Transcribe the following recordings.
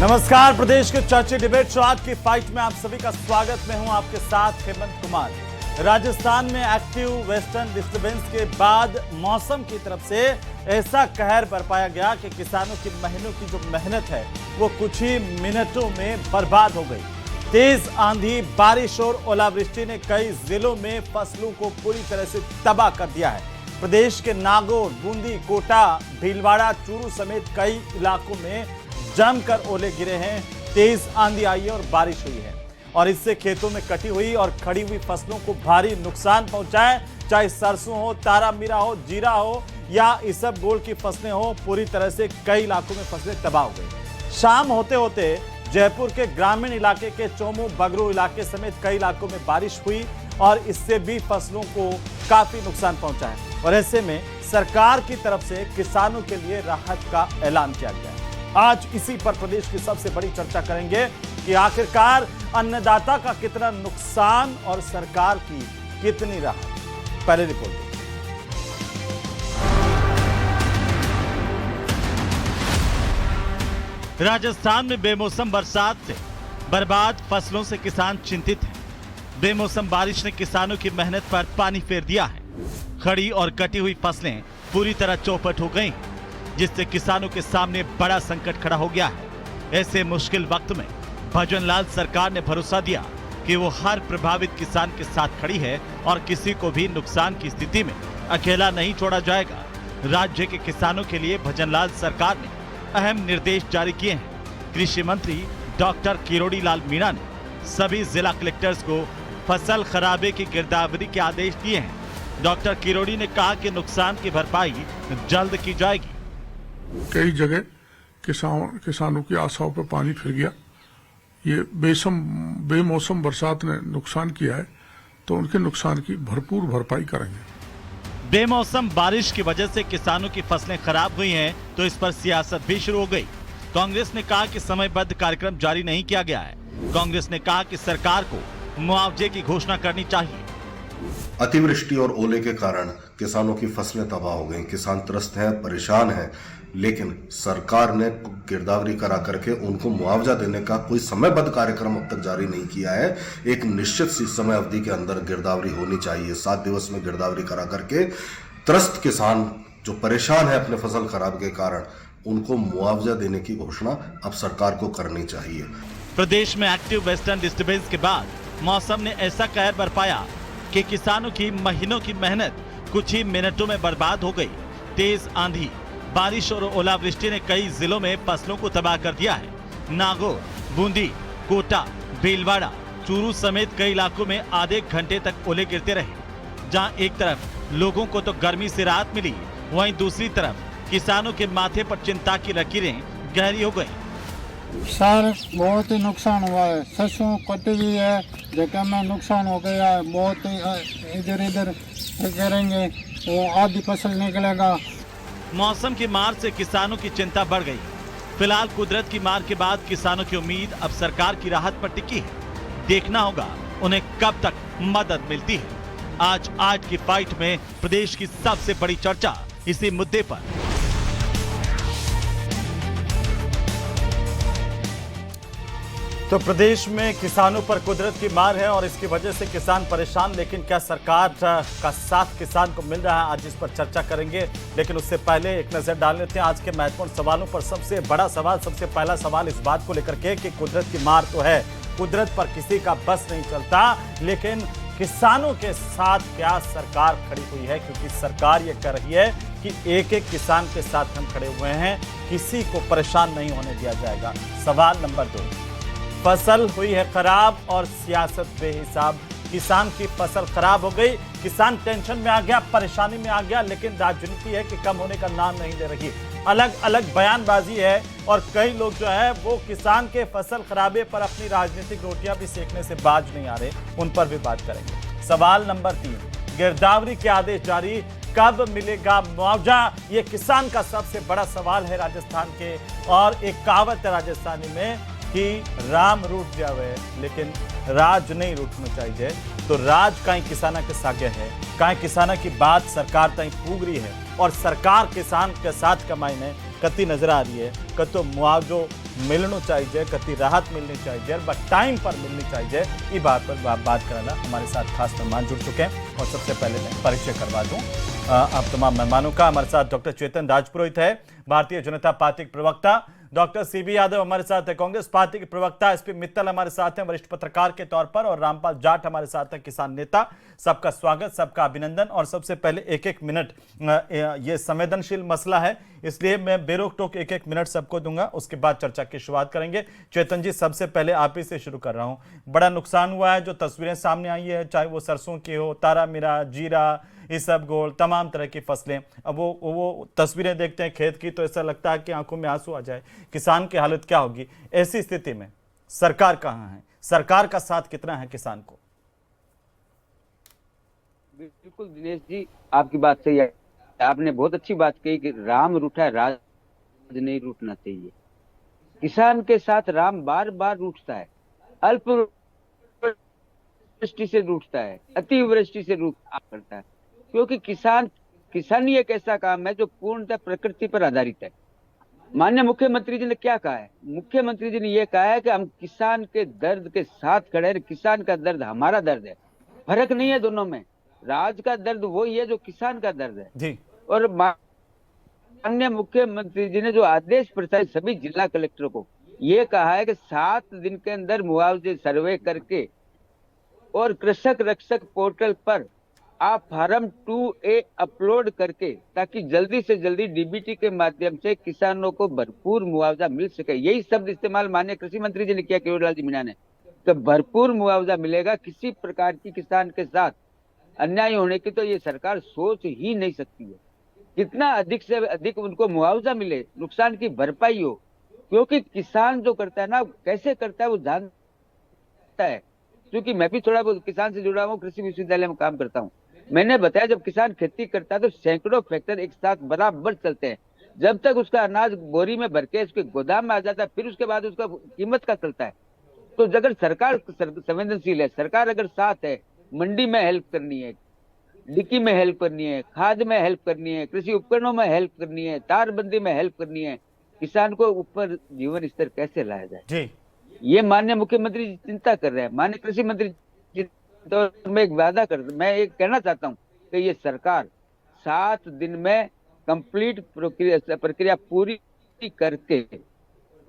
नमस्कार, प्रदेश के चर्चित डिबेट शो आज की फाइट में आप सभी का स्वागत। मैं हूं आपके साथ हेमंत कुमार। राजस्थान में एक्टिव वेस्टर्न डिस्टर्बेंस के बाद मौसम की तरफ से ऐसा कहर बरपाया गया कि किसानों की महीनों की जो मेहनत है वो कुछ ही मिनटों में बर्बाद हो गई। तेज आंधी, बारिश और ओलावृष्टि ने कई जिलों में फसलों को पूरी तरह से तबाह कर दिया है। प्रदेश के नागौर, बूंदी, कोटा, भीलवाड़ा, चूरू समेत कई इलाकों में जमकर ओले गिरे हैं। तेज आंधी आई है और बारिश हुई है और इससे खेतों में कटी हुई और खड़ी हुई फसलों को भारी नुकसान पहुंचा है। चाहे सरसों हो, तारा मीरा हो, जीरा हो या इसबगोल की फसलें हो, पूरी तरह से कई इलाकों में फसलें तबाह हो गई। शाम होते होते जयपुर के ग्रामीण इलाके के चोमू, बगरू इलाके समेत कई इलाकों में बारिश हुई और इससे भी फसलों को काफी नुकसान पहुंचा है और ऐसे में सरकार की तरफ से किसानों के लिए राहत का ऐलान किया गया है। आज इसी पर प्रदेश की सबसे बड़ी चर्चा करेंगे कि आखिरकार अन्नदाता का कितना नुकसान और सरकार की कितनी राहत। पहले रिपोर्ट। राजस्थान में बेमौसम बरसात से बर्बाद फसलों से किसान चिंतित हैं। बेमौसम बारिश ने किसानों की मेहनत पर पानी फेर दिया है। खड़ी और कटी हुई फसलें पूरी तरह चौपट हो गई, जिससे किसानों के सामने बड़ा संकट खड़ा हो गया है। ऐसे मुश्किल वक्त में भजनलाल सरकार ने भरोसा दिया कि वो हर प्रभावित किसान के साथ खड़ी है और किसी को भी नुकसान की स्थिति में अकेला नहीं छोड़ा जाएगा। राज्य के किसानों के लिए भजनलाल सरकार ने अहम निर्देश जारी किए हैं। कृषि मंत्री डॉक्टर किरोड़ी लाल मीणा ने सभी जिला कलेक्टर्स को फसल खराबे की गिरदावरी के आदेश दिए हैं। डॉक्टर किरोड़ी ने कहा कि नुकसान की भरपाई जल्द की जाएगी। कई जगह किसानों की आशाओं पर पानी फिर गया। ये बेमौसम बरसात ने नुकसान किया है तो उनके नुकसान की भरपूर भरपाई करेंगे। बेमौसम बारिश की वजह से किसानों की फसलें खराब हुई हैं तो इस पर सियासत भी शुरू हो गई। कांग्रेस ने कहा कि समयबद्ध कार्यक्रम जारी नहीं किया गया है। कांग्रेस ने कहा कि सरकार को मुआवजे की घोषणा करनी चाहिए। अतिवृष्टि और ओले के कारण किसानों की फसलें तबाह हो गई। किसान त्रस्त हैं, परेशान हैं, लेकिन सरकार ने गिरदावरी करा करके उनको मुआवजा देने का कोई समयबद्ध कार्यक्रम अब तक जारी नहीं किया है। एक निश्चित सी समय अवधि के अंदर गिरदावरी होनी चाहिए। 7 दिवस में गिरदावरी करा करके त्रस्त किसान जो परेशान है अपने फसल खराब के कारण, उनको मुआवजा देने की घोषणा अब सरकार को करनी चाहिए। प्रदेश में एक्टिव वेस्टर्न डिस्टर्बेंस के बाद मौसम ने ऐसा कहर बरपाया कि किसानों की महीनों की मेहनत कुछ ही मिनटों में बर्बाद हो गई। तेज आंधी, बारिश और ओलावृष्टि ने कई जिलों में फसलों को तबाह कर दिया है। नागौर, बूंदी, कोटा, भीलवाड़ा, चूरू समेत कई इलाकों में आधे घंटे तक ओले गिरते रहे। जहां एक तरफ लोगों को तो गर्मी से राहत मिली, वहीं दूसरी तरफ किसानों के माथे पर चिंता की लकीरें गहरी हो गई। सर, बहुत ही नुकसान हुआ है। सरसों कटी हुई है, जगह में नुकसान हो गया है। बहुत ही इधर इधर करेंगे तो आधी फसल निकलेगा। मौसम की मार से किसानों की चिंता बढ़ गई। फिलहाल कुदरत की मार के बाद किसानों की उम्मीद अब सरकार की राहत पर टिकी है। देखना होगा उन्हें कब तक मदद मिलती है। आज की फाइट में प्रदेश की सबसे बड़ी चर्चा इसी मुद्दे पर। तो प्रदेश में किसानों पर कुदरत की मार है और इसकी वजह से किसान परेशान, लेकिन क्या सरकार का साथ किसान को मिल रहा है, आज इस पर चर्चा करेंगे। लेकिन उससे पहले एक नजर डाल लेते हैं आज के महत्वपूर्ण सवालों पर। सबसे बड़ा सवाल, सबसे पहला सवाल इस बात को लेकर के कि कुदरत की मार तो है, कुदरत पर किसी का बस नहीं चलता, लेकिन किसानों के साथ क्या सरकार खड़ी हुई है? क्योंकि सरकार ये कर रही है कि एक एक किसान के साथ हम खड़े हुए हैं, किसी को परेशान नहीं होने दिया जाएगा। सवाल नंबर 2, फसल हुई है खराब और सियासत बेहिसाब। किसान की फसल खराब हो गई, किसान टेंशन में आ गया, परेशानी में आ गया, लेकिन राजनीति है कि कम होने का नाम नहीं ले रही। अलग अलग बयानबाजी है और कई लोग जो है वो किसान के फसल खराबे पर अपनी राजनीतिक रोटियां भी सेकने से बाज नहीं आ रहे, उन पर भी बात करेंगे। सवाल नंबर 3, गिरदावरी के आदेश जारी, कब मिलेगा मुआवजा? ये किसान का सबसे बड़ा सवाल है राजस्थान के। और एक कहावत है राजस्थानी में कि राम रूठ जावे लेकिन राज नहीं रूठना चाहिए। तो राज कहीं किसाना के सागे है, कहीं किसाना की बात सरकार तई पूग रही है और सरकार किसान के साथ कमाई में कती नजर आ रही है। कतो मुआवजो मिलना चाहिए, कति राहत मिलनी चाहिए, बट टाइम पर मिलनी चाहिए। ये बात पर बात कराना हमारे साथ खास मेहमान जुड़ चुके हैं और सबसे पहले मैं परिचय करवा दूं आप तमाम मेहमानों का। हमारे साथ डॉक्टर चेतन राजपुरोहित है, भारतीय जनता पार्टी के प्रवक्ता। डॉक्टर सीबी यादव हमारे साथ है, कांग्रेस पार्टी के प्रवक्ता। एसपी मित्तल हमारे साथ हैं, वरिष्ठ पत्रकार के तौर पर। और रामपाल जाट हमारे साथ हैं, किसान नेता। सबका स्वागत, सबका अभिनंदन। और सबसे पहले एक एक मिनट, ये संवेदनशील मसला है, इसलिए मैं बेरोक टोक एक एक मिनट सबको दूंगा, उसके बाद चर्चा की शुरुआत करेंगे। चेतन जी, सबसे पहले आप ही से शुरू कर रहा हूं। बड़ा नुकसान हुआ है, जो तस्वीरें सामने आई है, चाहे वो सरसों की हो, तारा मीरा, जीरा, इसबगोल, तमाम तरह की फसलें। अब वो तस्वीरें देखते हैं खेत की तो ऐसा लगता है कि आंखों में आंसू आ जाए। किसान की हालत क्या होगी ऐसी स्थिति में? सरकार कहां है? सरकार का साथ कितना है किसान को? बिल्कुल दिनेश जी, आपकी बात सही है। आपने बहुत अच्छी बात कही कि राम रूठा, राज नहीं रूठना चाहिए। किसान के साथ राम बार बार रूठता है, अल्प वृष्टि से रूठता है, अतिवृष्टि से रूठ करता है, क्योंकि किसानी एक ऐसा काम है जो पूर्णतः प्रकृति पर आधारित है। माननीय मुख्यमंत्री जी ने क्या कहा है? मुख्यमंत्री जी ने यह कहा है कि हम किसान के दर्द के साथ खड़े हैं। किसान का दर्द हमारा दर्द है, फर्क नहीं है दोनों में। राज का दर्द वही है जो किसान का दर्द है जी। और माननीय मुख्यमंत्री जी ने जो आदेश प्रसारित सभी जिला कलेक्टरों को ये कहा है कि 7 दिन के अंदर मुआवजे सर्वे करके और कृषक रक्षक पोर्टल पर आप फॉर्म 2A अपलोड करके, ताकि जल्दी से जल्दी डीबीटी के माध्यम से किसानों को भरपूर मुआवजा मिल सके। यही शब्द इस्तेमाल माननीय कृषि मंत्री जी ने किया, केवल जी मीणा ने, तो भरपूर मुआवजा मिलेगा। किसी प्रकार की किसान के साथ अन्याय होने की तो ये सरकार सोच ही नहीं सकती है। कितना अधिक से अधिक उनको मुआवजा मिले, नुकसान की भरपाई हो, क्योंकि किसान जो करता है ना, कैसे करता है वो जानता है। क्योंकि मैं भी थोड़ा बहुत किसान से जुड़ा हूँ, कृषि विश्वविद्यालय में काम करता हूँ। मैंने बताया जब किसान खेती करता है तो सैकड़ों फैक्टर एक साथ बराबर चलते हैं। जब तक उसका अनाज बोरी में भर के उसके गोदाम में आ जाता है, फिर उसके बाद उसका कीमत का चलता है। तो अगर सरकार संवेदनशील है, सरकार अगर साथ है, मंडी में हेल्प करनी है, डिक्की में हेल्प करनी है, खाद में हेल्प करनी है, कृषि उपकरणों में हेल्प करनी है, तारबंदी में हेल्प करनी है, किसान को ऊपर जीवन स्तर कैसे लाया जाए जी। ये माननीय मुख्यमंत्री जी चिंता कर रहे हैं। माननीय कृषि मंत्री जी, तो मैं एक कहना चाहता हूँ कि ये सरकार 7 दिन में कंप्लीट प्रक्रिया पूरी करके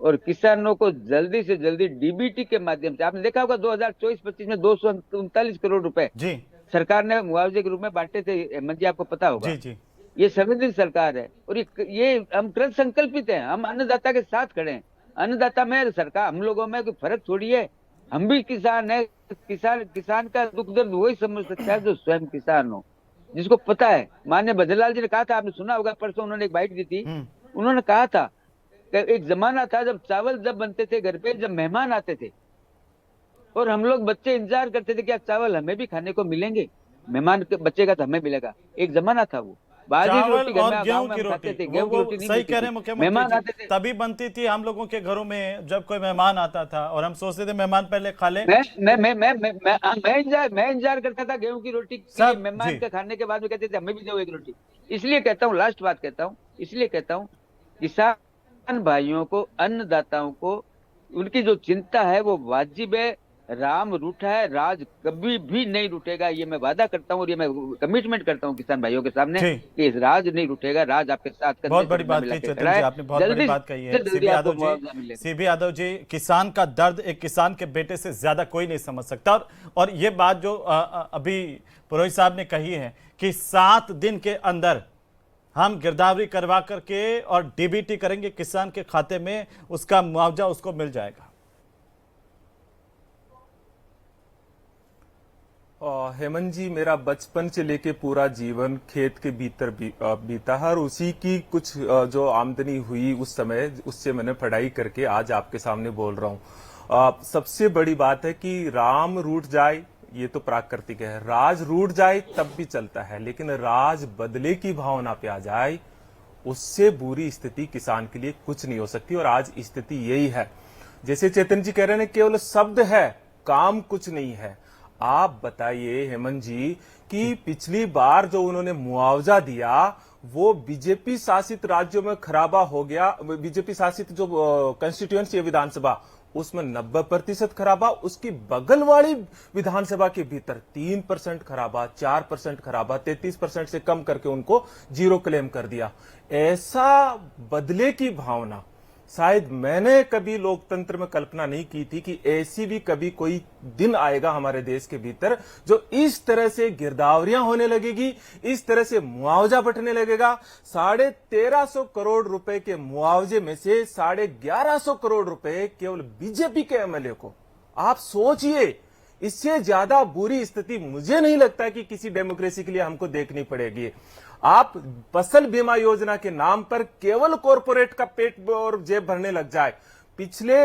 और किसानों को जल्दी से जल्दी डीबीटी के माध्यम से, आपने देखा होगा 2024-25 में 239 करोड़ रुपए जी सरकार ने मुआवजे के रूप में बांटे थे। हेमंत जी, आपको पता होगा। जी जी। ये संवेदनशील सरकार है और ये हम कृत संकल्पित हैं। हम अन्नदाता के साथ खड़े हैं। अन्नदाता में सरकार, हम लोगों में कोई फर्क थोड़ी है। हम भी किसान है। किसान का दुख दर्द वही समझ सकता है जो स्वयं किसान हो, जिसको पता है। माननीय भजनलाल जी ने कहा था, आपने सुना होगा, परसों उन्होंने एक बाइट दी थी। उन्होंने कहा था कि एक जमाना था जब चावल जब बनते थे घर पे, जब मेहमान आते थे और हम लोग बच्चे इंतजार करते थे कि चावल हमें भी खाने को मिलेंगे, मेहमान के बच्चे का तो हमें मिलेगा। एक जमाना था वो बाजरे की रोटी और गेहूं की रोटी, वो सही कह रहे हैं मुख्यमंत्री जी, तभी बनती थी हम लोगों के घरों में जब कोई मेहमान आता था और हम सोचते थे मेहमान पहले खा ले। मैं इंतजार करता था गेहूं की रोटी के, मेहमान के खाने के बाद में कहते थे हमें भी दो एक रोटी। इसलिए कहता हूँ, लास्ट बात कहता हूँ, इसलिए कहता हूँ, किसान भाइयों को, अन्नदाताओं को उनकी जो चिंता है वो वाजिब है। राम रूठा है, राज कभी भी नहीं रूठेगा, ये मैं वादा करता हूँ और ये मैं कमिटमेंट करता हूँ किसान भाइयों के सामने कि राज नहीं रूठेगा, राज आपके साथ। बहुत बड़ी बात कही चेतन जी, आपने बहुत बड़ी बात कही है। सीबी यादव जी, किसान का दर्द एक किसान के बेटे से ज्यादा कोई नहीं समझ सकता। और ये बात जो अभी पुरोहित साहब ने कही है कि 7 दिन के अंदर हम गिरदावरी करवा करके और डीबीटी करेंगे किसान के खाते में, उसका मुआवजा उसको मिल जाएगा। हेमंत जी, मेरा बचपन से लेके पूरा जीवन खेत के भीतर बीता है और उसी की कुछ जो आमदनी हुई उस समय, उससे मैंने पढ़ाई करके आज आपके सामने बोल रहा हूँ। सबसे बड़ी बात है कि राम रूठ जाए ये तो प्राकृतिक है, राज रूठ जाए तब भी चलता है, लेकिन राज बदले की भावना पे आ जाए उससे बुरी स्थिति किसान के लिए कुछ नहीं हो सकती। और आज स्थिति यही है। जैसे चेतन जी कह रहे हैं, केवल शब्द है, काम कुछ नहीं है। आप बताइए हेमंत जी कि पिछली बार जो उन्होंने मुआवजा दिया वो बीजेपी शासित राज्यों में खराबा हो गया। बीजेपी शासित जो कंस्टिट्यूएंसी है विधानसभा, उसमें 90% खराबा, उसकी बगल वाली विधानसभा के भीतर 3% खराबा, 4% खराबा, 33% से कम करके उनको जीरो क्लेम कर दिया। ऐसा बदले की भावना शायद मैंने कभी लोकतंत्र में कल्पना नहीं की थी कि ऐसी भी कभी कोई दिन आएगा हमारे देश के भीतर जो इस तरह से गिरदावरियां होने लगेगी, इस तरह से मुआवजा बंटने लगेगा। 1350 करोड़ रुपए के मुआवजे में से 1150 करोड़ रुपए केवल बीजेपी के एमएलए को। आप सोचिए, इससे ज्यादा बुरी स्थिति मुझे नहीं लगता कि किसी डेमोक्रेसी के लिए हमको देखनी पड़ेगी। आप फसल बीमा योजना के नाम पर केवल कॉरपोरेट का पेट और जेब भरने लग जाए। पिछले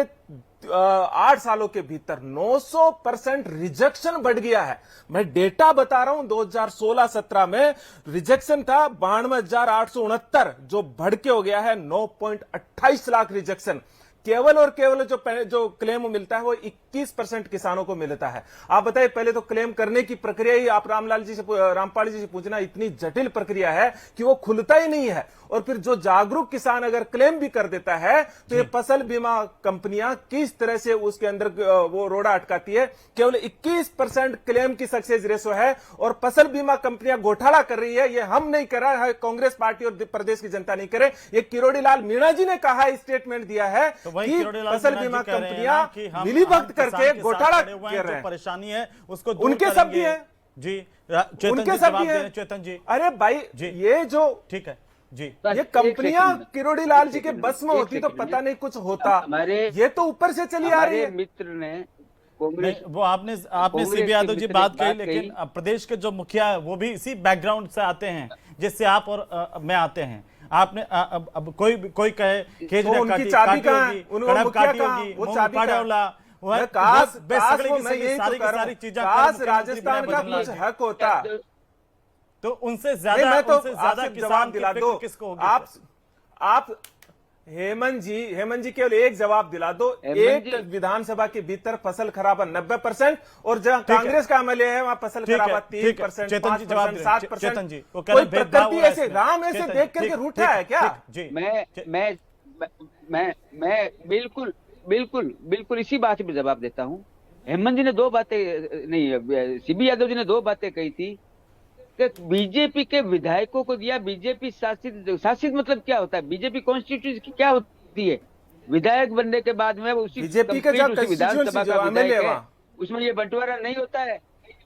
8 सालों के भीतर 900% रिजेक्शन बढ़ गया है। मैं डेटा बता रहा हूं, 2016-17 में रिजेक्शन था 92,869, जो बढ़ के हो गया है 9.28 लाख रिजेक्शन। केवल और केवल जो क्लेम मिलता है वो 21% किसानों को मिलता है। आप बताइए, पहले तो क्लेम करने की प्रक्रिया ही आप रामपाल जी से पूछना, इतनी जटिल प्रक्रिया है कि वो खुलता ही नहीं है। और फिर जो जागरूक किसान अगर क्लेम भी कर देता है तो ये फसल बीमा कंपनियां किस तरह से उसके अंदर वो रोड़ा अटकाती है। केवल 21% क्लेम की सक्सेस रेशो है और फसल बीमा कंपनियां घोटाला कर रही है। ये हम नहीं कर रहा है, कांग्रेस पार्टी और प्रदेश की जनता नहीं करे। ये किरोड़ी लाल मीणा जी ने कहा, स्टेटमेंट दिया है कि फसल बीमा कंपनियां मिलीभगत करके घोटाला कर रहे हैं। परेशानी है उसको उनके सब भी है जी, उनके सब भी है चेतन जी। अरे भाई जी, ये जो ठीक है जी, ये कंपनियां किरोड़ी लाल जी के बस में होती तो पता नहीं कुछ होता। ये तो ऊपर से चली आ रही है। मित्र ने नहीं, वो आपने सीबी यादव जी बात कही, लेकिन प्रदेश के जो मुखिया है वो भी इसी बैकग्राउंड से आते हैं जिससे आप और मैं आते हैं। आपने अब कोई कहे उनकी चाबी कहाँ है? उन्होंने मुखिया कहाँ? वो चाबी सारी चीजें राजस्थान का कुछ हक होता तो उनसे ज्यादा जवाब दिला दो किसको। आप हेमंत जी केवल एक जवाब दिला दो। एक विधानसभा के भीतर फसल खराबा 90% और जहां कांग्रेस का एमएलए है वहां फसल खराबा 3%, 5%, 7%। कोई प्रकृति ऐसे राम ऐसे देख करके रूठा है क्या? मैं बिल्कुल इसी बात पे जवाब देता हूँ। हेमंत जी ने दो बातें नहीं, सीबी यादव जी ने दो बातें कही थी कि बीजेपी के विधायकों को दिया। बीजेपी शासित मतलब क्या होता है? बीजेपी कॉन्स्टिट्यूशन की क्या होती है? विधायक बनने के बाद में उसी बीजेपी का विधानसभा का विधायक है, उसमें ये बंटवारा नहीं होता है।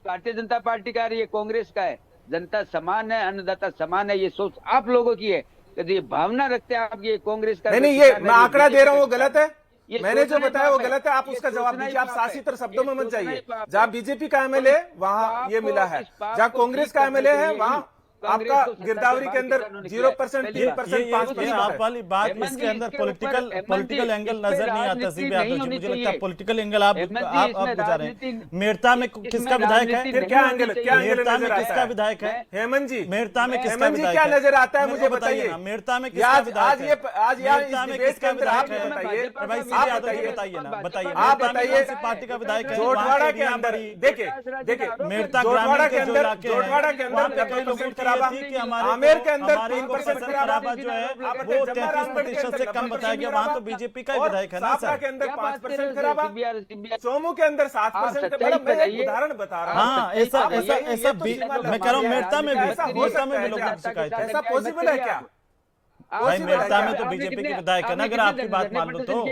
भारतीय जनता पार्टी का है, ये कांग्रेस का है। जनता समान है, अन्नदाता समान है। ये सोच आप लोगों की है, ये भावना रखते हैं आप ये कांग्रेस का। नहीं, ये मैं आंकड़ा दे रहा हूँ, वो गलत है। मैंने जो बताया वो गलत है। आप उसका जवाब दीजिए। आप शासित और शब्दों में मत जाइए। जहाँ बीजेपी का एमएलए वहां ये मिला है, जहाँ कांग्रेस का एमएलए है वहां आपका गिरदावरी के अंदर 0%, 3%, 5%। आप वाली बात, इसके अंदर पॉलिटिकल एंगल नजर नहीं आता सीबी यादव जी। मुझे लगता है पॉलिटिकल एंगल आप बुझा रहे हैं। मेरता में किसका विधायक है? फिर क्या एंगल मेरता में किसका विधायक है? हेमंत जी, मेरता में किसका विधायक क्या नजर आता है मुझे बताइए। मेरता में किसका विधायक है? आज मेरता में किसका विधायक है? बताइए भाई सीबी यादव जी बताइए ना, बताइए आप बताइए। पार्टी का विधायक है जोटवाड़ा के अंदर देखिए मेरता जोटवाड़ा के ग्रामीण अंदर जोटवाड़ा के अंदर 90% खराबा, आमेर के अंदर 3% खराबा जो है वो 33% से कम बताया गया। वहां तो बीजेपी का विधायक है ना सर। के अंदर 5% खराबा, सोमू के अंदर 7%। मैं एक उदाहरण बता रहा हूँ। हाँ, ऐसा मैं कह रहा हूँ मेरता में भी लोगों की शिकायत है। ऐसा पॉसिबल है क्या? भाई मेरता में तो बीजेपी के विधायक है ना। अगर आपकी बात मान लो तो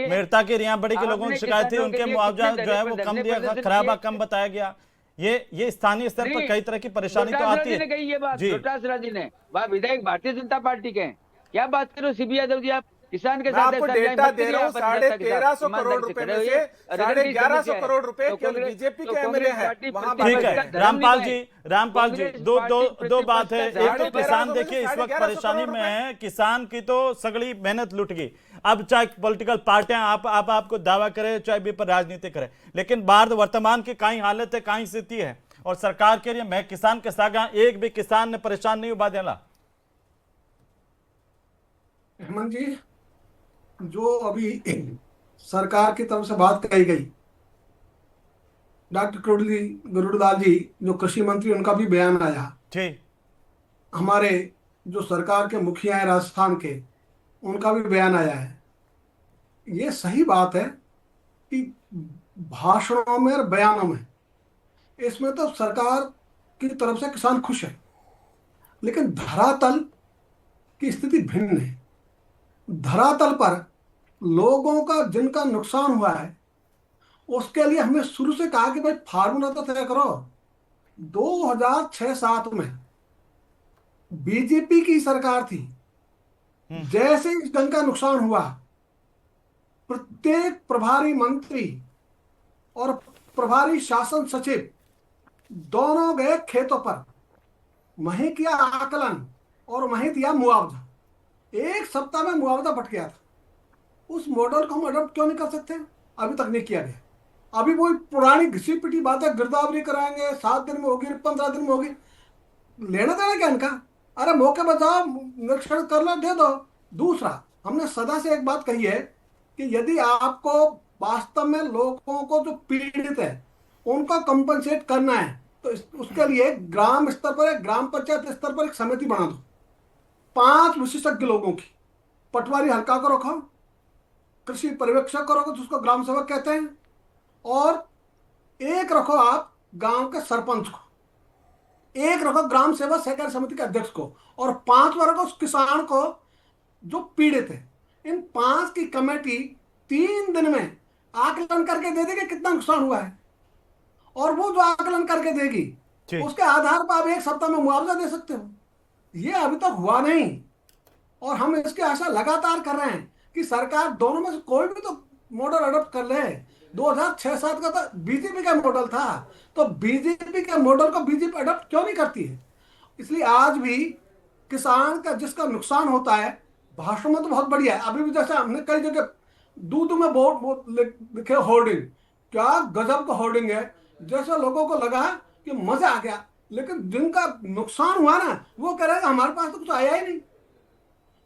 मेरता के रिया बड़ी के लोगों की शिकायत थी, उनके मुआवजा जो है वो कम दिया, खराबा कम बताया गया। ये स्थानीय स्तर पर कई तरह की परेशानी तो आती है। ये बात जी ने, वह विधायक भारतीय जनता पार्टी के हैं। क्या बात करो सीबी यादव जी, आप किसान के साथ आपको डेटा दे रहा हूँ। 1350 करोड़ रुपए में से 1150 करोड़ रुपए केवल बीजेपी के एमएलए है। ठीक है रामपाल जी, दो बात है। एक तो किसान देखिए इस वक्त परेशानी में है। किसान की तो सगड़ी मेहनत लुट गई। अब चाहे पॉलिटिकल पार्टियां आपको दावा करे, चाहे भी पर राजनीति करे, लेकिन बाहर वर्तमान की कहीं हालत है, कहीं स्थिति है। और सरकार के लिए मैं किसान के साथ एक भी किसान ने परेशान नहीं हुआ देना। हेमंत जी, जो अभी सरकार की तरफ से बात कही गई, डॉक्टर गरुड़लाल जी जो कृषि मंत्री, उनका भी बयान आया। ठीक, हमारे जो सरकार के मुखिया हैं राजस्थान के, उनका भी बयान आया है। ये सही बात है कि भाषणों में और बयानों में, इसमें तो सरकार की तरफ से किसान खुश है, लेकिन धरातल की स्थिति भिन्न है। धरातल पर लोगों का जिनका नुकसान हुआ है, उसके लिए हमने शुरू से कहा कि भाई फार्मूला तो तय करो। 2006-07 में बीजेपी की सरकार थी, जैसे इस ढंग का नुकसान हुआ, प्रत्येक प्रभारी मंत्री और प्रभारी शासन सचिव दोनों गए खेतों पर, वहीं किया आकलन और वहीं दिया मुआवजा। 1 सप्ताह में मुआवजा बट गया था। उस मॉडल को हम अडॉप्ट क्यों नहीं कर सकते? अभी तक नहीं किया गया। अभी वही पुरानी घिसी पिटी बातें, गिरदावरी कराएंगे, 7 दिन में होगी, 15 दिन में होगी, लेना देना क्या इनका? अरे मौके पर जाओ, निरीक्षण कर लो, दे दो। दूसरा, हमने सदा से एक बात कही है कि यदि आपको वास्तव में लोगों को जो पीड़ित है उनको कंपनसेट करना है, तो उसके लिए ग्राम स्तर पर, ग्राम पंचायत स्तर पर एक समिति बना दो, 5 विशेषज्ञ लोगों की। पटवारी हल्का को रखो, कृषि पर्यवेक्षक को रखो जिसको ग्राम सेवक कहते हैं, और एक रखो आप गांव के सरपंच को, एक रखो ग्राम सेवक सहकारी समिति के अध्यक्ष को, और 5वां रखो उस किसान को जो पीड़ित है। इन 5 की कमेटी 3 दिन में आकलन करके दे देगी कितना नुकसान हुआ है, और वो जो आकलन करके देगी उसके आधार पर आप 1 सप्ताह में मुआवजा दे सकते हो। ये अभी तक हुआ नहीं, और हम इसकी आशा लगातार कर रहे हैं कि सरकार दोनों में से कोई भी तो मॉडल अडॉप्ट कर ले। 2006-07 का तो बीजेपी का मॉडल था, तो बीजेपी के मॉडल को बीजेपी अडॉप्ट क्यों नहीं करती है? इसलिए आज भी किसान का जिसका नुकसान होता है, भाषण में तो बहुत बढ़िया है। अभी भी जैसे हमने कई जगह दूध में बोर्ड लिखे होर्डिंग, क्या गजब का होर्डिंग है, जैसे लोगों को लगा कि मजा आ गया, लेकिन जिनका नुकसान हुआ ना, वो कह रहे हैं हमारे पास तो कुछ आया ही नहीं।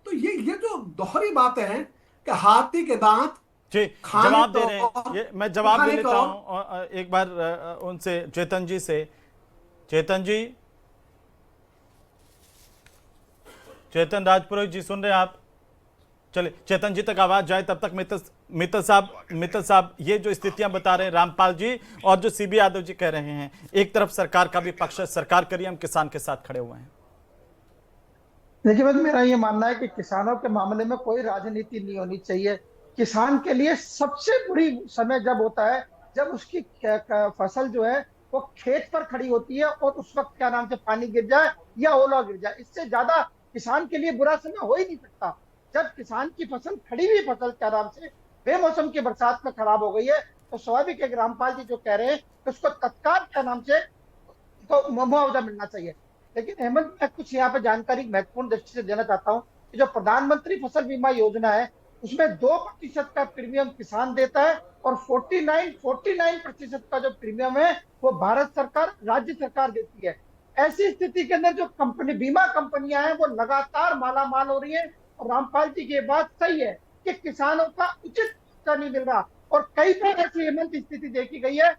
तो ये जो दोहरी बातें हैं कि हाथी के दांत जी, जवाब दे रहे हैं, ये मैं जवाब दे लेता हूं एक बार उनसे, चेतन जी से। चेतन राजपुरोहित जी सुन रहे हैं आप? चलिए चेतन जी तक आवाज जाए, तब तक मित्तल साहब ये जो स्थितियां बता रहे हैं रामपाल जी और जो सीबी यादव जी कह रहे हैं, एक तरफ सरकार का भी पक्ष है, सरकार करिए, हम किसान के साथ खड़े हुए हैं। देखिए, बस मेरा ये मानना है कि किसानों के मामले में कोई राजनीति नहीं होनी चाहिए। किसान के लिए सबसे बुरी समय जब होता है जब उसकी फसल जो है वो खेत पर खड़ी होती है और उस वक्त क्या नाम से पानी गिर जाए या ओला गिर जाए। इससे ज्यादा किसान के लिए बुरा समय हो ही नहीं सकता। जब किसान की फसल, खड़ी हुई फसल क्या नाम से बेमौसम की बरसात में खराब हो गई है, तो स्वाभाविक है कि रामपाल जी जो कह रहे हैं कि उसको तत्काल क्या नाम से तो मुआवजा मिलना चाहिए। लेकिन हेमंत, मैं कुछ यहाँ पे जानकारी महत्वपूर्ण दृष्टि से देना चाहता हूँ कि जो प्रधानमंत्री फसल बीमा योजना है उसमें 2% का प्रीमियम किसान देता है और 49% का जो प्रीमियम है वो भारत सरकार, राज्य सरकार देती है। ऐसी स्थिति के अंदर जो बीमा कंपनियां हैं वो लगातार मालामाल हो रही है। और रामपाल जी की बात सही है कि किसानों का उचित मुआवजा नहीं मिल रहा, और कई बार ऐसी हेमंत स्थिति देखी गई है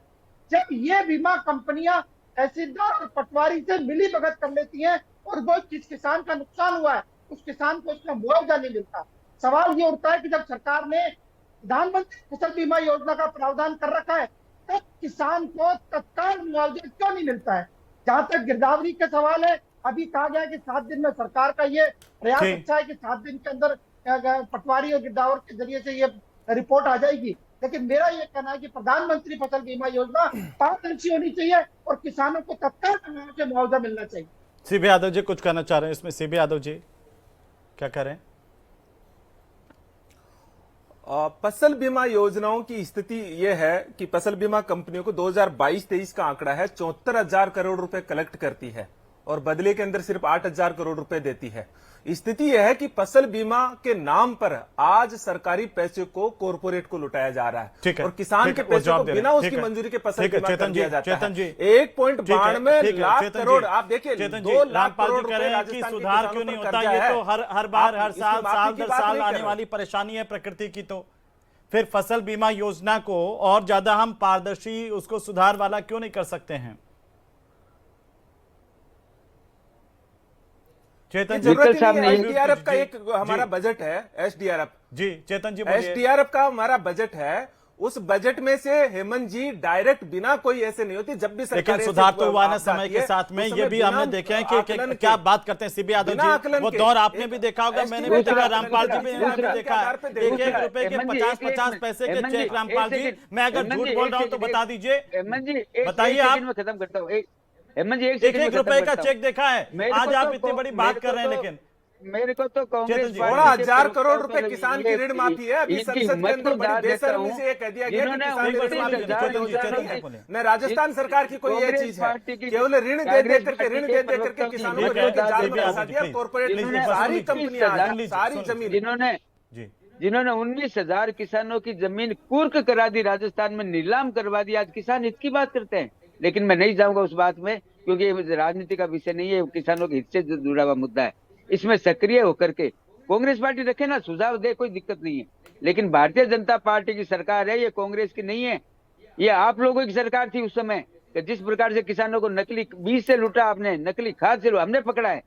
जब ये बीमा कंपनियां तहसीलदार और पटवारी से मिली भगत कर लेती हैं और वो जिस किसान का नुकसान हुआ है उस किसान को उसका मुआवजा नहीं मिलता। सवाल ये उठता है कि जब सरकार ने प्रधानमंत्री फसल बीमा योजना का प्रावधान कर रखा है तो किसान को तत्काल मुआवजा क्यों नहीं मिलता है? जहां तक गिरदावरी का सवाल है, अभी कहा गया कि 7 दिन में, सरकार का ये प्रयास अच्छा है कि 7 दिन के अंदर पटवारी और गिरदावर के जरिए से ये रिपोर्ट आ जाएगी। लेकिन मेरा ये कहना है कि प्रधानमंत्री फसल बीमा योजना पारदर्शी होनी चाहिए और किसानों को तत्काल मुआवजा मिलना चाहिए। सीबी यादव जी कुछ कहना चाह रहे हैं इसमें? सीबी यादव जी क्या कह रहे हैं? फसल बीमा योजनाओं की स्थिति यह है कि फसल बीमा कंपनियों को 2022-23 का आंकड़ा है 74,000 करोड़ रुपए कलेक्ट करती है और बदले के अंदर सिर्फ 8,000 करोड़ रुपए देती है। स्थिति यह है कि फसल बीमा के नाम पर आज सरकारी पैसे को कॉर्पोरेट को लुटाया जा रहा है और किसान के पैसे को बिना उसकी मंजूरी के फसल बीमा कर दिया जाता है। 1.92 लाख करोड़, आप देखिए 2 लाख करोड़ रुपए सुधार क्यों नहीं होता? ये तो हर बार, हर साल, साल दर साल आने वाली परेशानी है प्रकृति की। तो फिर फसल बीमा योजना को और ज्यादा हम पारदर्शी, उसको सुधार वाला क्यों नहीं कर सकते हैं? चेतन जी, जरूरत ही साहब नहीं है। ने- एसडीआरएफ का जी, एक हमारा जी। बजट है, एसडीआरएफ जी चेतन जी बोलिए। एसडीआरएफ का हमारा बजट है, उस बजट में से हेमंत जी डायरेक्ट बिना कोई ऐसे नहीं होती। जब भी सरकार लेकिन ऐसे सुधार तो हुआ ना आपदा समय आती के है, साथ में, उस ये समय भी बिना हमने देखे हैं आकलन कि के- क्या बात करते हैं सीबी यादव बिना आकलन जी, वो के दौर आपने एक भी देखा होगा, मैंने भी estimate देखा, का रामपाल जी भी दूसरा आपने के देखा, आधार पे एक देखो। एक रुपए के हेमंत जी, 50-50 पैसे के चेक, रामपाल जी, मैं अगर झूठ बोल रहा हूँ तो बता दीजिए, हेमंत जी एक बताइए एक आप। सेकंड में खत्म करता हूँ। हेमंत जी एक एक रुपए का चेक देखा है, आज आप इतनी बड़ी बात कर रहे हैं, लेकिन मेरे को तो कांग्रेस चेतन जी, पार्टी थोड़ा के 1000 करोड़ प्रवक्ता रुपए किसान की ऋण माफी है। अभी इनकी संसद के हिम्मत अंदर को बड़ी दाद देता बेशर्मी हूं। से ये कह दिया गया कि जिन्होंने किसान की ऋण 29,000 माफी चेतन जी, किसानों चेतन जी, की- न राजस्थान सरकार की कोई ये कांग्रेस चीज है, पार्टी की- केवल ऋण दे कांग्रेस दे करके पार्टी ऋण के दे दे प्रवक्ता करके की किसानों ये को कह- जाल में सीबी फंसा यादव, दिया। प्लीज, कॉर्पोरेट प्लीज, ने बस सारी सुन लीजिए, कंपनियां, सुन लीजिए, सारी सुन जमीन जी, जिन्होंने 19,000 किसानों की जमीन कुर्क करा दी, राजस्थान में नीलाम करवा दी। आज किसान हित की बात करते हैं, लेकिन मैं नहीं जाऊंगा उस बात में, क्योंकि ये राजनीति का विषय नहीं है, किसानों के हित से जुड़ा हुआ मुद्दा है। इसमें सक्रिय होकर के कांग्रेस पार्टी रखे ना, सुझाव दे, कोई दिक्कत नहीं है। लेकिन भारतीय जनता पार्टी की सरकार है, ये कांग्रेस की नहीं है। ये आप लोगों की सरकार थी उस समय, कि जिस प्रकार से किसानों को नकली बीज से लूटा आपने, नकली खाद से हमने पकड़ा है,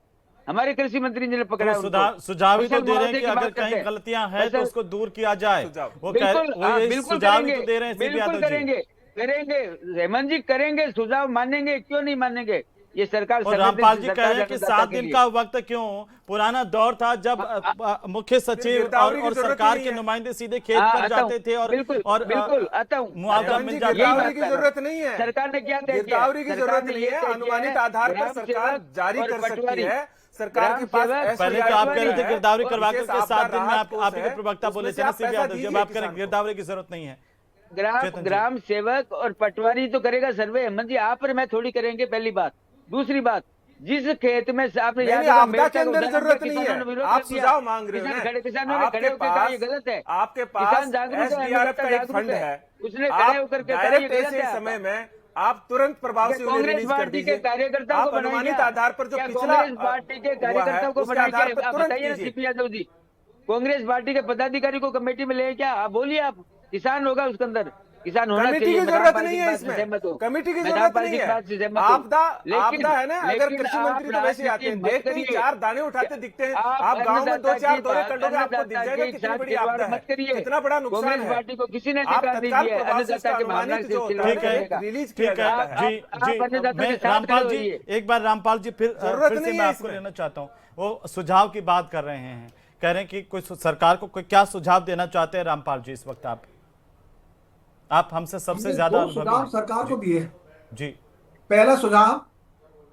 हमारे कृषि मंत्री जी ने पकड़ा है उनको। सुझाव ही तो फसल दे रहे हैं मुआवजे कि की अगर बात करते कहीं हैं। गलतियां हैं तो फसल- उसको दूर किया जाए, सुझाव। वो बिल्कुल, वो ये बिल्कुल सुझाव ही करेंगे, तो दे रहे हैं सीबी बिल्कुल यादव जी। करेंगे, करेंगे हेमंत जी, करेंगे, सुझाव मानेंगे, क्यों नहीं मानेंगे। ये सरकार और रामपाल जी कह रहे हैं कि सरकार 7 दिन का वक्त क्यों, पुराना दौर था जब मुख्य सचिव गिरदावरी की और जरूरत सरकार नहीं के है। नुमाइंदे सीधे खेत हाँ, पर आता हूं, जाते थे और बिल्कुल, बिल्कुल आता हूं, मुआवजा आता हूं। मिल जाता गिरदावरी था। की जरूरत नहीं है। सरकार ने क्या तय किया? गिरदावरी की सरकार जरूरत ने नहीं ये है, तय किया अनुमानित है, आधार पर ग्राम सरकार सेवक जारी और कर सकती पटवारी। है। सरकार के पास ग्राम सेवक, पहले तो आप कह रहे थे है, गिरदावरी और करवा विशेष करके आपदा 7 दिन में राहत आप ही कोष के प्रवक्ता है, बोले उसमें थे ना से आप सीबी पैसा यादव जी, अब दीजिए आप कह रहे हैं किसान को। गिरदावरी की जरूरत नहीं है। चेतन जी। ग्राम सेवक और पटवारी तो करेगा सर्वे, हेमंत जी आप और मैं थोड़ी करेंगे, पहली बात। दूसरी बात, जिस खेत में आपने नहीं, याद नहीं, होगा, आपदा मेरठा के अंदर उदाहरण जरूरत पे नहीं किसानों ने है। विरोध आप कर दिया। सुझाव मांग रहे हो ना। किसानों ने खड़े होकर कहा ये गलत है। आपके किसान पास जागरूक है, एसडीआरएफ का एक जागरूक फंड है, उसने खड़े आप होकर के कहा ये डायरेक्ट गलत ऐसे है। समय में आप तुरंत प्रभाव से उन्हें कांग्रेस रिलीज कर पार्टी के दीजिए। कार्यकर्ताओं आप को बनाएंगे अनुमानित क्या? आधार पर जो क्या पिछला कांग्रेस पार्टी के हुआ है, कार्यकर्ताओं को उसके बनाएंगे? आधार पर आप तुरंत बताइए ना कीजिए। सीपी यादव जी, कांग्रेस पार्टी के पदाधिकारी को कमेटी में ले क्या? आप बोलिए, आप किसान होगा उसके अंदर, किसान होना कमेटी चाहिए। की मैं जरूरत रामपाल नहीं की है बात से इसमें, सहमत हूं। कमेटी की मैं जरूरत रामपाल नहीं की है। बात से सहमत हूं। आपदा आपदा है ना, अगर लेकिन कृषि आप मंत्री तो वैसे आते हैं, राजनीति मत देखते ही करिए। 4 दाने उठाते दिखते हैं। आप गांव में अन्नदाता 2-4 की दौरे बात- कर लोगे, आपको दिख अन्नदाता जाएगा के कितनी साथ बड़ी खिलवाड़ आपदा है, मत करिए। कितना बड़ा नुकसान कांग्रेस है। पार्टी को किसी ने आप अधिकार नहीं तत्काल दिया है प्रभाव से अन्नदाता के इसका मामला अनुमानित से जो खिलवाड़ ठीक है, करने का। रिलीज ठीक किया है जाता है। जी आप जी, अन्नदाता मैं के साथ रामपाल खड़े जी, होइए। एक बार रामपाल जी फिर जरूरत से नहीं मैं है आपको इसमें। लेना चाहता हूँ। वो सुझाव की बात कर रहे हैं, कह रहे हैं कि कोई सरकार को कोई क्या सुझाव देना चाहते हैं रामपाल जी इस वक्त? आप हमसे सबसे हमने ज्यादा दो सुझाव अनुभवी सरकार को दिए हैं। जी। पहला सुझाव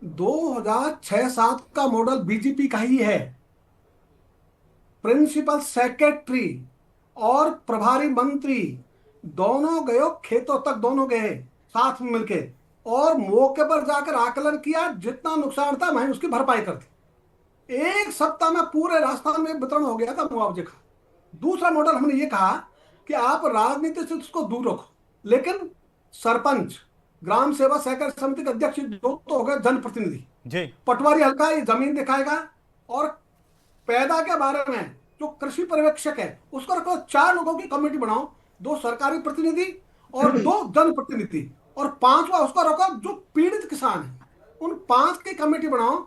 2006-7 का मॉडल बीजेपी का ही है। प्रिंसिपल सेक्रेटरी और प्रभारी मंत्री दोनों गए, खेतों तक दोनों गए साथ में मिलके, और मौके पर जाकर आकलन किया, जितना नुकसान था वहीं उसकी भरपाई कर दी। 1 सप्ताह में पूरे राजस्थान में वितरण हो गया था मुआवजे का। दूसरा मॉडल हमने ये कहा कि आप राजनीति से उसको दूर रखो, लेकिन सरपंच, ग्राम सेवा सहकारी समिति के अध्यक्ष जो तो हो गए जनप्रतिनिधि, जी पटवारी हल्का ये जमीन दिखाएगा, और पैदा के बारे में जो कृषि पर्यवेक्षक है उसको रखो। 4 लोगों की कमेटी बनाओ, 2 सरकारी प्रतिनिधि और 2 जनप्रतिनिधि, और 5वां उसको रखो जो पीड़ित किसान है। उन 5 की कमेटी बनाओ।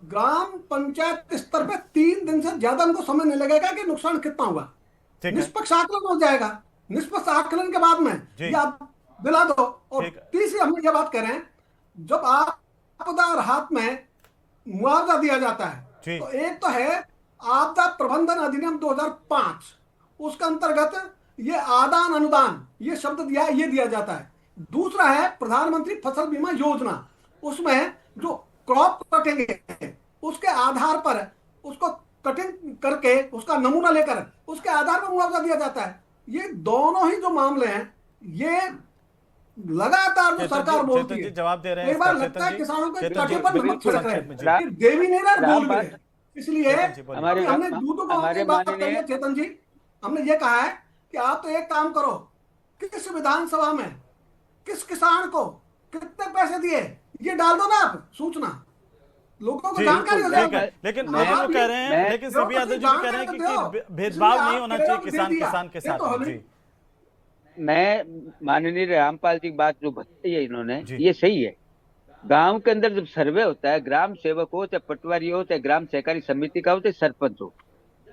ग्राम पंचायत स्तर पे 3 दिन से ज्यादा उनको समय नहीं लगेगा कि नुकसान कितना हुआ। ठीक है, निष्पक्ष आकलन हो जाएगा। निष्पक्ष आकलन के बाद में जी। ये आप दिला दो। और ठीक है। तीसरी हम ये बात करें, जब आपदा राहत में मुआवजा दिया जाता है, जी। तो एक तो है आपदा प्रबंधन अधिनियम 2005, उसके अंतर्गत ये आदान अनुदान ये शब्द दिया जाता है। दूसरा है प्रधानमंत्री फसल बीमा योजना, उसमें जो क्रॉप कटेंगे उसके आधार पर उसको कटिंग करके उसका नमूना लेकर उसके आधार पर मुआवजा दिया जाता है। ये दोनों ही जो मामले हैं, ये लगातार जो सरकार बोलती है, जवाब दे रहे हैं कई बार इसका, लगता है चेतन जी। किसानों के चेतन जी, कटे पर नमक बिल्कुल छिड़क रहे संक्षेप में जी। हैं, दे भी नहीं रहे, बोल भी रामपाल- रहे। इसलिए चेतन जी, बोलिए। हमारे हमने दूधों को हमारे बात माननीय- करी है, चेतन जी, हमने ये कहा है कि आप तो एक काम करो, किस विधानसभा में किस किसान को कितने पैसे दिए ये डाल दो ना, आप सूचना लोगों को जी, जानकारी हो ठीक है, जाएगी। लेकिन मैं- लेकिन वो कह रहे हैं, मैं- लेकिन सीबी यादव जी भी कह रहे हैं कि भेदभाव नहीं होना चाहिए किसान के साथ। जी मैं माननीय रामपाल जी की बात जो बताई है इन्होंने, जी। ये सही है, गांव के अंदर जब सर्वे होता है, ग्राम सेवक हो चाहे पटवारी हो चाहे ग्राम सहकारी समिति का हो चाहे सरपंच हो,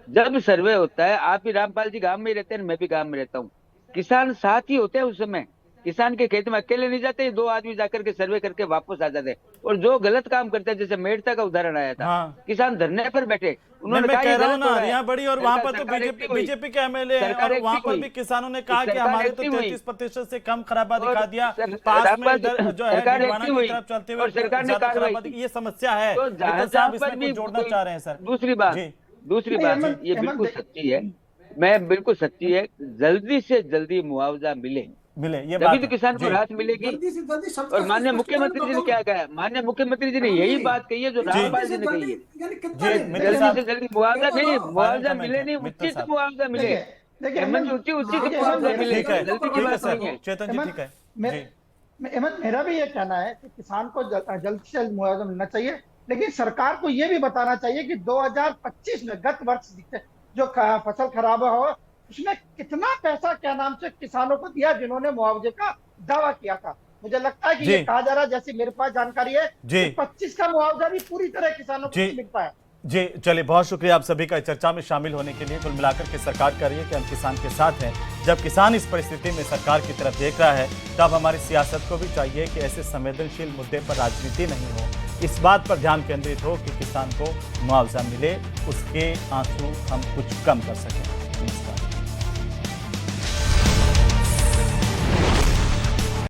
जब सर्वे होता है, आप भी रामपाल जी गांव में ही रहते हैं, मैं भी गांव में रहता हूँ, किसान साथ ही होते हैं उस समय। किसान के खेत में अकेले नहीं जाते, 2 आदमी जाकर के सर्वे करके वापस आ जाते हैं। और जो गलत काम करते हैं, जैसे मेड़ता का उदाहरण आया था, हाँ। किसान धरने पर बैठे, मैं कहा कह ये रहा हूँ गलत हो ना, रहा है। यहाँ बड़ी और वहां पर तो सरकार एक्टिव हुई। बीजेपी के एमएलए हैं सरकार और वहां एक्टिव पर हुई। भी किसानों ने कहा कि सरकार हमारे तो एक्टिव हुई। 33% से कम खराबा और दिखा दिया, सर- पास में रामपाल इधर जी, जो है सरकार डिडवाना एक्टिव की हुई तरफ चलते हुए और सरकार ने ज्यादा कार्रवाई खराबा की। ये समस्या है। तो मित्तल जहां साहब पर इसमें भी कुछ जोड़ना चाह रहे हैं सर? दूसरी बात जी। दूसरी नहीं, बात अहमद- ये अहमद बिल्कुल दे- सच्ची है, मैं बिल्कुल सच्ची है, जल्दी से जल्दी मुआवजा मिले, मिले ये तभी बात तो है। किसान को जी। राहत मिलेगी। जल्दी से जल्दी शब्द और का माननीय स्पष्टीकरण मुख्यमंत्री जी ने बताओ क्या ना। कहा, माननीय मुख्यमंत्री जी ने हाँ यही जी। बात कही है जो जल्दी रामपाल से जी ने जल्दी, कही है। यानी कितना जी, दिन? मित्तल जल्दी साहब, से जल्दी मुआवजा ये तो नहीं, दो। मुआवजा फाइनल मिले कमेंट नहीं, है, मित्तल उचित साहब। मुआवजा मिले। देखिए हेमंत जी, अहमद, उचित देखिए, मुआवजा अहमद, मिले। ठीक है, जल्दी की ठीक है बात सर, नहीं है। चेतन जी अहमद, ठीक है। मैं- जी। अहमद, मेरा भी ये कहना है कि किसान को जल्द से जल्द मुआवजा मिलना चाहिए, लेकिन सरकार को ये भी बताना चाहिए कि 2025 में गत वर्ष जो फसल खराब हो, उसमें कितना पैसा क्या नाम से किसानों को दिया जिन्होंने मुआवजे का दावा किया था। मुझे लगता है कि जी। ये कहा जा रहा है, जैसी मेरे पास जानकारी है, जी। कि 25 का मुआवजा भी पूरी तरह किसानों को जी। नहीं मिल पाया। जी चलिए, बहुत शुक्रिया आप सभी का इस चर्चा में शामिल होने के लिए। कुल मिलाकर के सरकार कह रही है कि हम किसान के साथ हैं। जब किसान इस परिस्थिति में सरकार की तरफ देख रहा है, तब हमारी सियासत को भी चाहिए कि ऐसे संवेदनशील मुद्दे पर राजनीति नहीं हो, इस बात पर ध्यान केंद्रित हो कि किसान को मुआवजा मिले, उसके आंसू हम कुछ कम कर सकें।